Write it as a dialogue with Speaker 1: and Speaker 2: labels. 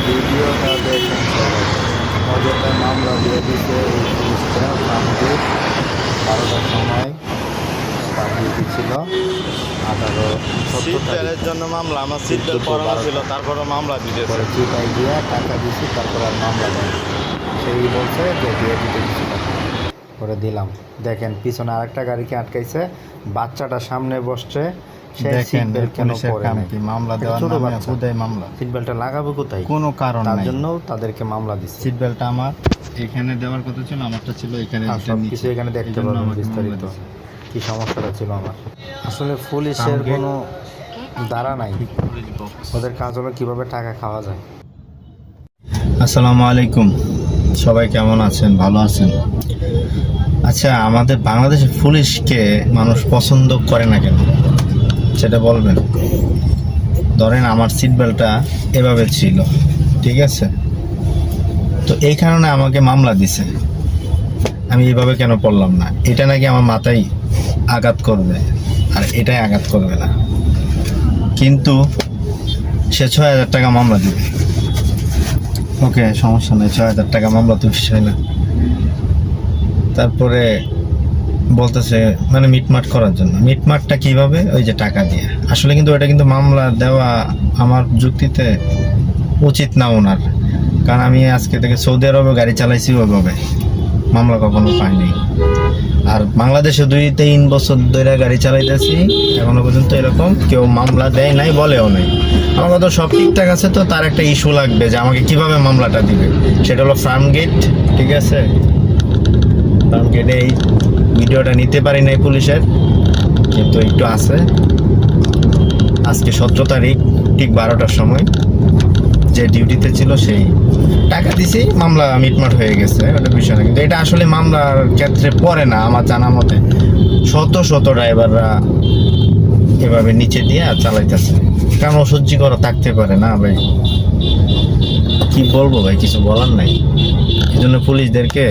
Speaker 1: ভিডিওটা দেখেন সবাই। অযথা মামলা দিয়ে দিতে এই পুলিশটা আমাদের 12টার সময় তার ডিউটি ছিল 1870
Speaker 2: জন্য মামলা আমার সিট বেল্ট পরানো ছিল, তারপরে মামলা দিতে
Speaker 1: পরে চিটাই দিয়ে টাকা দিছি, তারপর আর মামলা দেয়। সেই বলছে যে দিয়ে দিতে কিছু টাকা, করে দিলাম। দেখেন পিছনে আরেকটা গাড়িকে আটকাইছে, বাচ্চাটা সামনে বসছে, সেই সিট বেল্ট কেন পরে নাই?
Speaker 2: মামলা দেওয়ার
Speaker 1: ছোট
Speaker 2: নামে
Speaker 1: বাচ্চা।
Speaker 2: খুদাই মামলা,
Speaker 1: সিট বেল্টটা লাগাবো কোথায়?
Speaker 2: কোনো কারণ
Speaker 1: তার
Speaker 2: নাই।
Speaker 1: জন্য তাদেরকে মামলা দিচ্ছে।
Speaker 2: সিট বেল্টটা আমার এখানে দেওয়ার কথা ছিল, আমারটা ছিল এখানে।
Speaker 1: সব কিছু এখানে দেখতে পাবেন বিস্তারিত কি সমস্যাটা ছিল আমার। আসলে পুলিশের কোনো দ্বারা নাই, ওদের কাজ হলো কিভাবে টাকা খাওয়া যায়।
Speaker 2: আসসালামু আলাইকুম, সবাই কেমন আছেন? ভালো আছেন? আচ্ছা, আমাদের বাংলাদেশের পুলিশকে মানুষ পছন্দ করে না কেন সেটা বলবেন। ধরেন আমার সিট বেল্টটা এভাবে ছিল, ঠিক আছে, তো এই কারণে আমাকে মামলা দিছে। আমি এইভাবে কেন পড়লাম না? এটা নাকি আমার মাথায় আঘাত করবে, আর এটাই আঘাত করবে না, কিন্তু সে ৬,০০০ টাকা মামলা দিবে। ওকে, সমস্যা নেই, ৬,০০০ টাকা মামলা তো বিষয় না। তারপরে বলতেছে মানে মিটমাট করার জন্য। মিটমাটটা কিভাবে? ওই যে টাকা দিয়ে। আসলে কিন্তু ওটা কিন্তু মামলা দেওয়া আমার যুক্তিতে উচিত না ওনার, কারণ আমি আজকে থেকে সৌদি আরবে গাড়ি চালাইছি, ওইভাবে মামলা কখনো পাইনি। আর বাংলাদেশে 2-3 বছর ধরে গাড়ি চালাইতেছি, এখনো পর্যন্ত এরকম কেউ মামলা দেয় নাই, বলেও নাই। আমার কথা সব ঠিকঠাক আছে, তো তার একটা ইস্যু লাগবে যে আমাকে কিভাবে মামলাটা দিবে। সেটা হলো ফার্ম গেট, ঠিক আছে। ফার্ম গেটে এই ভিডিওটা নিতে পারি নাই পুলিশের, কিন্তু একটু আছে। আজকে 17 তারিখ ঠিক 12টার সময় যে ডিউটিতে ছিল সেই টাকা দিছি, মামলা মিটমাট হয়ে গেছে, ওটা বিষয় না। কিন্তু এটা আসলে মামলার ক্ষেত্রে পড়ে না আমার জানা মতে। শত শত ড্রাইভাররা এভাবে নিচে দিয়ে চালাইতেছে, কারণ অসহ্য করা থাকতে পারে না ভাই। কি বলবো ভাই, কিছু বলার নাই। এই জন্য পুলিশদেরকে